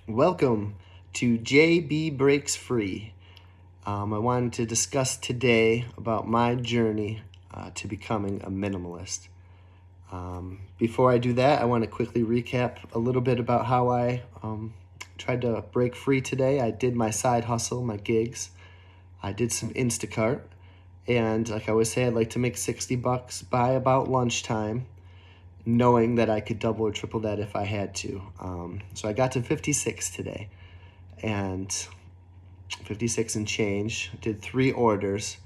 Welcome to JB Breaks Free. I wanted to discuss today about my journey to becoming a minimalist. Before I do that, I want to quickly recap a little bit about how I tried to break free today. I did my side hustle, my gigs. I did some Instacart. And like I always say, I'd like to make $60 by about lunchtime, knowing that I could double or triple that if I had to. So I got to 56 today, and 56 and change. Did 3 orders,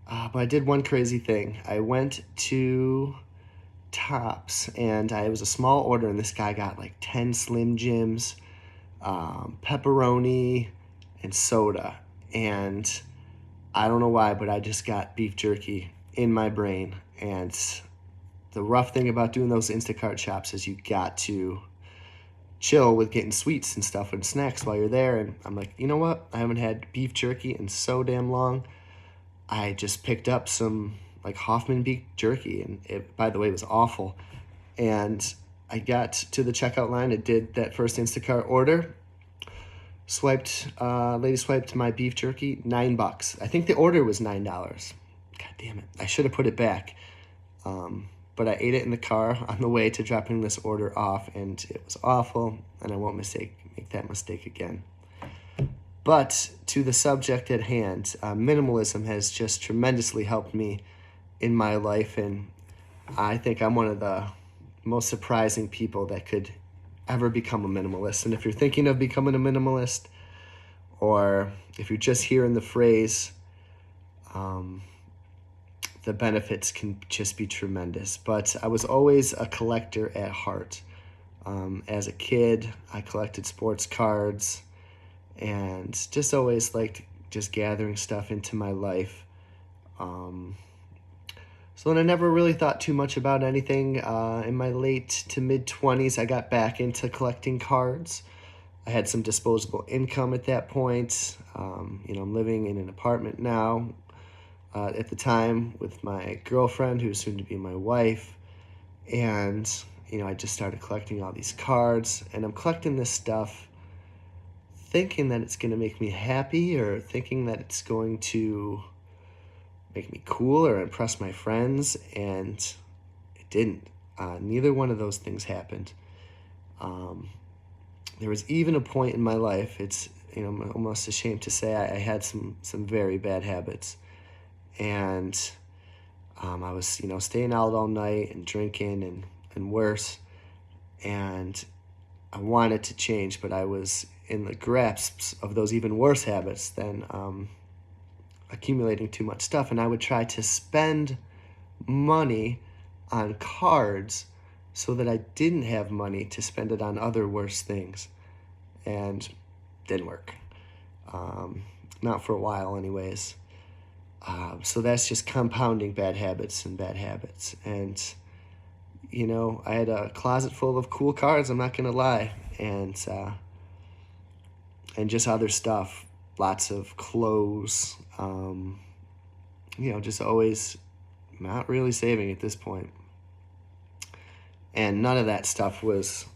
but I did one crazy thing. I went to Tops, and it was a small order, and this guy got like 10 Slim Jims, pepperoni, and soda. And I don't know why, but I just got beef jerky in my brain. And the rough thing about doing those Instacart shops is you got to chill with getting sweets and stuff and snacks while you're there. And I'm like, you know what? I haven't had beef jerky in so damn long. I just picked up some like Hoffman beef jerky, and it, by the way, was awful. And I got to the checkout line. I did that first Instacart order. Lady swiped my beef jerky, $9. I think the order was $9. God damn it! I should have put it back. But I ate it in the car on the way to dropping this order off, and it was awful, and I won't make that mistake again. But to the subject at hand, minimalism has just tremendously helped me in my life, and I think I'm one of the most surprising people that could ever become a minimalist. And if you're thinking of becoming a minimalist, or if you're just hearing the phrase, the benefits can just be tremendous. But I was always a collector at heart. As a kid, I collected sports cards and just always liked just gathering stuff into my life. So then I never really thought too much about anything. In my late to mid-20s, I got back into collecting cards. I had some disposable income at that point. I'm living in an apartment now. At the time with my girlfriend, who's soon to be my wife, and I just started collecting all these cards, and I'm collecting this stuff thinking that it's going to make me happy, or thinking that it's going to make me cool or impress my friends, and it didn't. Neither one of those things happened. There was even a point in my life, I'm almost ashamed to say I had some very bad habits. And I was, staying out all night and drinking and worse. And I wanted to change, but I was in the grasps of those even worse habits than accumulating too much stuff. And I would try to spend money on cards so that I didn't have money to spend it on other worse things. And didn't work. Not for a while anyways. So that's just compounding bad habits. And, I had a closet full of cool cards, I'm not going to lie. And just other stuff, lots of clothes, just always not really saving at this point. And none of that stuff was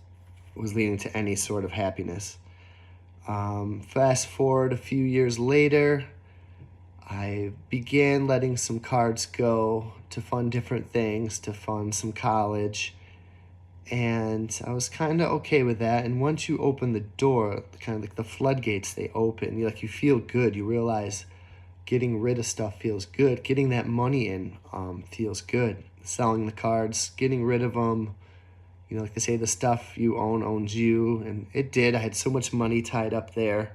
leading to any sort of happiness. Fast forward a few years later, I began letting some cards go to fund different things, to fund some college, and I was kind of okay with that. And once you open the door, kind of like the floodgates, they open. You feel good. You realize getting rid of stuff feels good. Getting that money in feels good. Selling the cards, getting rid of them. Like they say, the stuff you own owns you, and it did. I had so much money tied up there,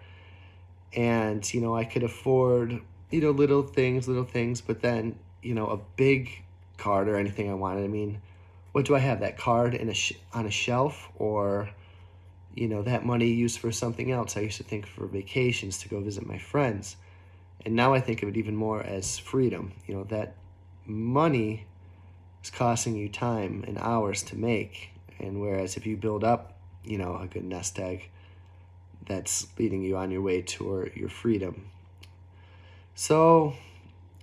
and I could afford little things, but then a big card or anything I wanted. I mean, what do I have? That card on a shelf, or that money used for something else? I used to think for vacations, to go visit my friends, and now I think of it even more as freedom. That money is costing you time and hours to make. And whereas if you build up, a good nest egg, that's leading you on your way toward your freedom. So,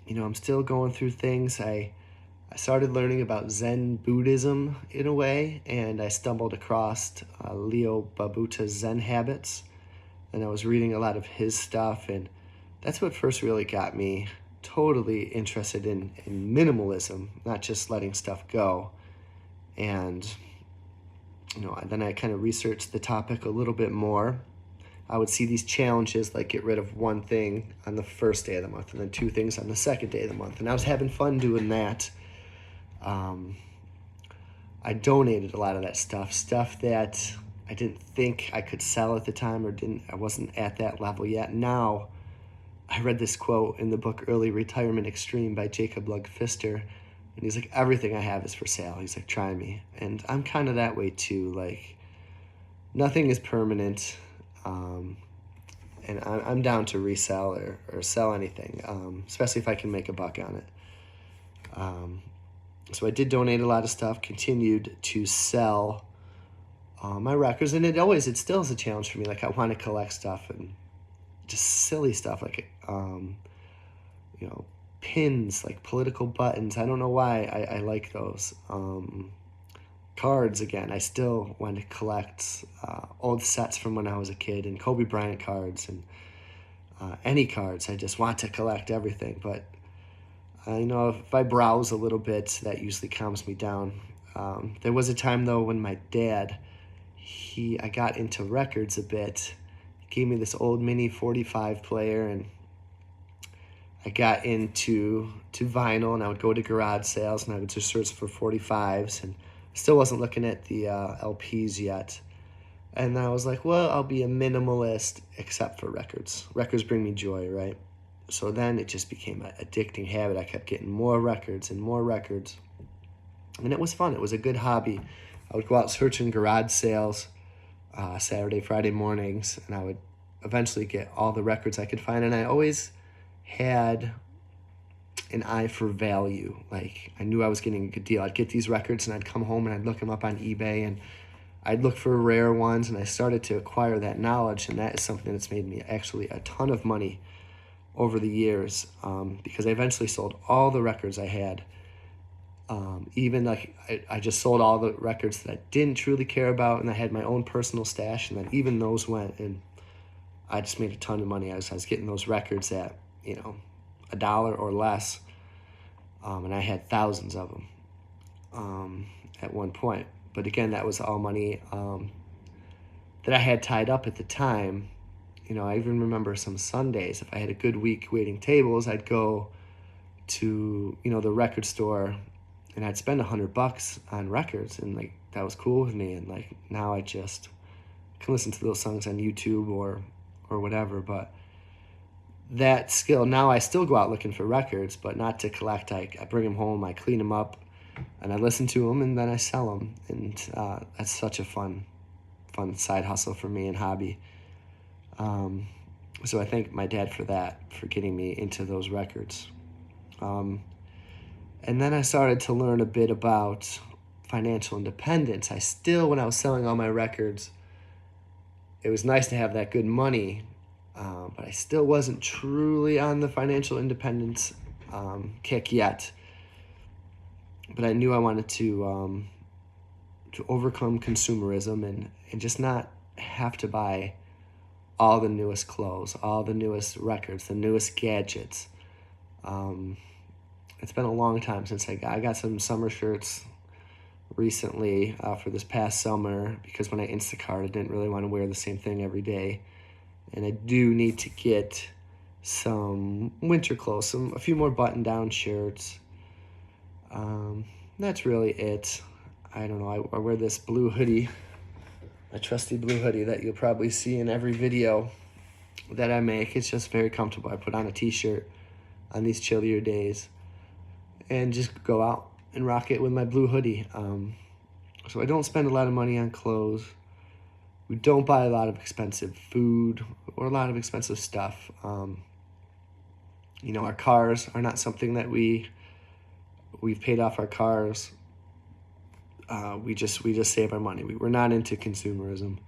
I'm still going through things. I I started learning about Zen Buddhism in a way, and I stumbled across Leo Babuta's Zen Habits, and I was reading a lot of his stuff, and that's what first really got me totally interested in minimalism, not just letting stuff go. And then I kind of researched the topic a little bit more. I would see these challenges like get rid of one thing on the first day of the month and then two things on the second day of the month. And I was having fun doing that. I donated a lot of that stuff that I didn't think I could sell at the time, or I wasn't at that level yet. Now, I read this quote in the book Early Retirement Extreme by Jacob Lugfister, and he's like, everything I have is for sale. He's like, try me. And I'm kind of that way too. Like, nothing is permanent. And I'm down to resell or sell anything, especially if I can make a buck on it. So I did donate a lot of stuff, continued to sell my records, and it still is a challenge for me. Like, I want to collect stuff and just silly stuff like, pins, like political buttons. I don't know why I like those. Cards, again, I still want to collect old sets from when I was a kid, and Kobe Bryant cards, and any cards. I just want to collect everything. But if I browse a little bit, that usually calms me down. There was a time though when my dad, I got into records a bit. He gave me this old mini 45 player, and I got into vinyl, and I would go to garage sales, and I would just search for 45s, and still wasn't looking at the LPs yet. And I was like, well, I'll be a minimalist except for records. Records bring me joy, right? So then it just became an addicting habit. I kept getting more records and more records. And it was fun. It was a good hobby. I would go out searching garage sales Saturday, Friday mornings, and I would eventually get all the records I could find. And I always had an eye for value. Like, I knew I was getting a good deal. I'd get these records, and I'd come home, and I'd look them up on eBay, and I'd look for rare ones, and I started to acquire that knowledge, and that is something that's made me actually a ton of money over the years, because I eventually sold all the records I had. Even like I just sold all the records that I didn't truly care about, and I had my own personal stash, and then even those went, and I just made a ton of money. I was getting those records at $1 or less, and I had thousands of them at one point. But again, that was all money that I had tied up at the time. I even remember some Sundays, if I had a good week waiting tables, I'd go to, the record store, and I'd spend $100 on records, and like, that was cool with me. And like, now I just can listen to those songs on YouTube or whatever. But that skill, now I still go out looking for records, but not to collect. I bring them home, I clean them up, and I listen to them, and then I sell them. And that's such a fun side hustle for me and hobby. So I thank my dad for that, for getting me into those records. And then I started to learn a bit about financial independence. When I was selling all my records, it was nice to have that good money, but I still wasn't truly on the financial independence kick yet. But I knew I wanted to overcome consumerism and just not have to buy all the newest clothes, all the newest records, the newest gadgets. It's been a long time since I got some summer shirts recently for this past summer, because when I Instacart, I didn't really want to wear the same thing every day. And I do need to get some winter clothes, a few more button-down shirts. That's really it. I don't know, I wear this blue hoodie, a trusty blue hoodie that you'll probably see in every video that I make. It's just very comfortable. I put on a t-shirt on these chillier days and just go out and rock it with my blue hoodie. So I don't spend a lot of money on clothes. We don't buy a lot of expensive food or a lot of expensive stuff. Our cars are not something that we've paid off our cars. We just save our money. We're not into consumerism.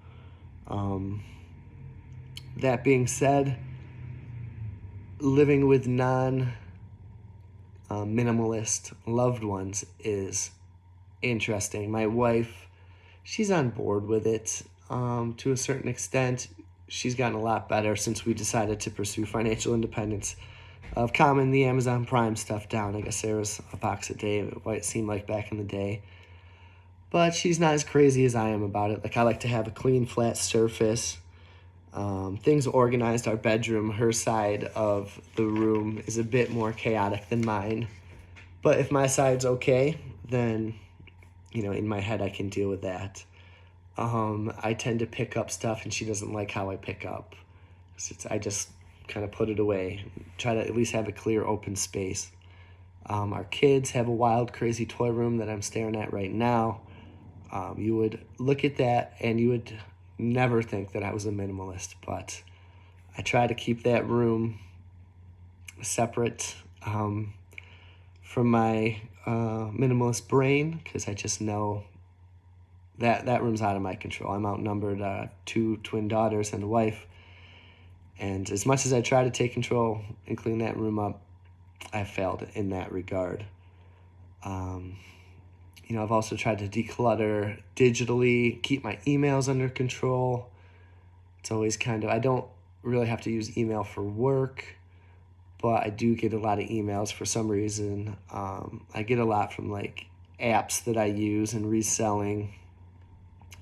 That being said, living with minimalist loved ones is interesting. My wife, she's on board with it to a certain extent. She's gotten a lot better since we decided to pursue financial independence, of calming the Amazon Prime stuff down. I guess there was a box a day, what it seemed like back in the day. But she's not as crazy as I am about it. Like, I like to have a clean, flat surface. Things organized. Our bedroom, her side of the room, is a bit more chaotic than mine. But if my side's okay, then, in my head I can deal with that. I tend to pick up stuff, and she doesn't like how I pick up. I just kind of put it away. Try to at least have a clear, open space. Our kids have a wild, crazy toy room that I'm staring at right now. You would look at that, and you would never think that I was a minimalist, but I try to keep that room separate from my minimalist brain, because I just know that room's out of my control. I'm outnumbered, 2 twin daughters and a wife, and as much as I try to take control and clean that room up, I failed in that regard. I've also tried to declutter digitally, keep my emails under control. It's always I don't really have to use email for work, but I do get a lot of emails for some reason. I get a lot from apps that I use and reselling,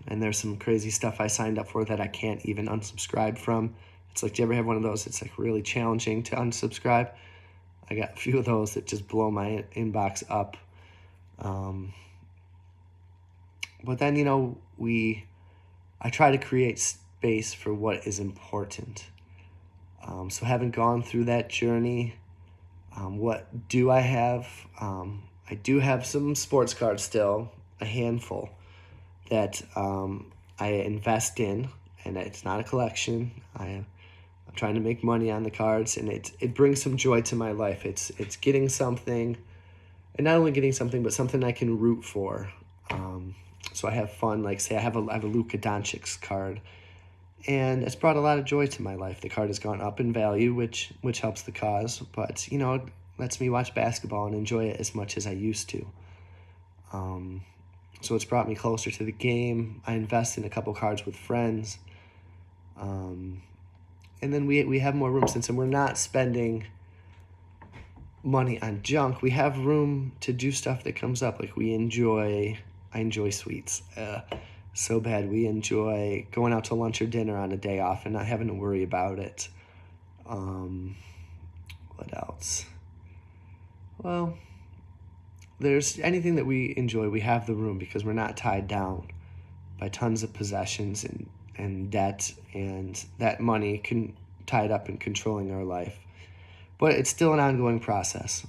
and there's some crazy stuff I signed up for that I can't even unsubscribe from. It's do you ever have one of those? It's really challenging to unsubscribe. I got a few of those that just blow my inbox up. But then, I try to create space for what is important. So having gone through that journey, what do I have? I do have some sports cards still, a handful, that I invest in, and it's not a collection. I'm trying to make money on the cards, and it brings some joy to my life. It's getting something, and not only getting something, but something I can root for. So I have fun. Say I have a Luka Doncic card, and it's brought a lot of joy to my life. The card has gone up in value, which helps the cause, but it lets me watch basketball and enjoy it as much as I used to. So it's brought me closer to the game. I invest in a couple cards with friends. And then we have more room, since we're not spending money on junk. We have room to do stuff that comes up. I enjoy sweets so bad. We enjoy going out to lunch or dinner on a day off and not having to worry about it. What else? Well, there's anything that we enjoy, we have the room, because we're not tied down by tons of possessions and debt, and that money tied up in controlling our life. But it's still an ongoing process.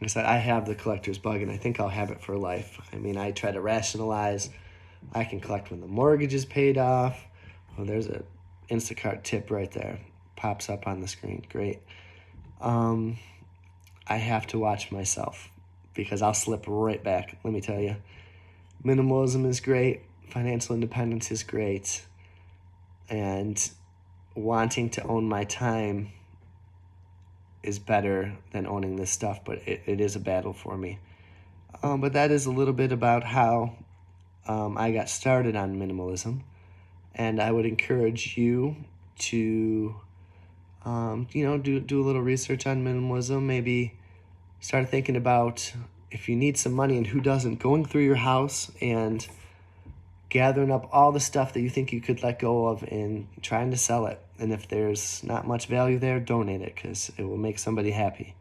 Like I said, I have the collector's bug, and I think I'll have it for life. I try to rationalize. I can collect when the mortgage is paid off. Oh, there's a Instacart tip right there. Pops up on the screen. Great. I have to watch myself, because I'll slip right back. Let me tell you, minimalism is great. Financial independence is great. And wanting to own my time is better than owning this stuff, but it is a battle for me. But that is a little bit about how I got started on minimalism, and I would encourage you to do a little research on minimalism. Maybe start thinking about, if you need some money, and who doesn't, going through your house and gathering up all the stuff that you think you could let go of and trying to sell it. And if there's not much value there, donate it, because it will make somebody happy.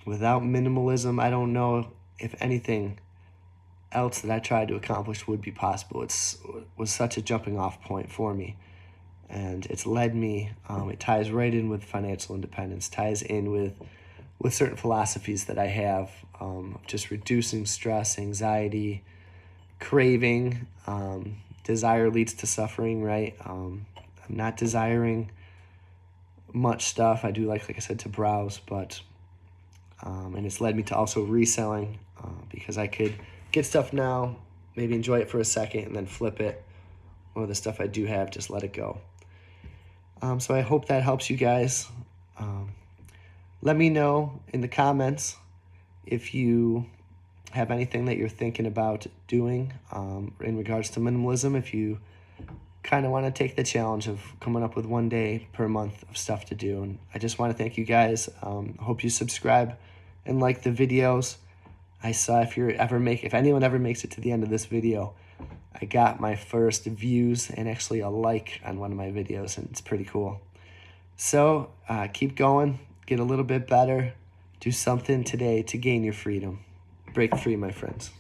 Without minimalism, I don't know if anything else that I tried to accomplish would be possible. It was such a jumping off point for me, and it's led me. It ties right in with financial independence, ties in with certain philosophies that I have, just reducing stress, anxiety, craving. Desire leads to suffering, right? I'm not desiring much stuff. I do like I said, to browse, but and it's led me to also reselling, because I could get stuff now, maybe enjoy it for a second, and then flip it, or the stuff I do have, just let it go. So I hope that helps you guys. let me know in the comments if you have anything that you're thinking about doing in regards to minimalism. If you kind of want to take the challenge of coming up with 1 day per month of stuff to do. And I just want to thank you guys. Hope you subscribe and like the videos. I saw if anyone ever makes it to the end of this video, I got my first views and actually a like on one of my videos, and it's pretty cool. So keep going, get a little bit better, do something today to gain your freedom. Break free, my friends.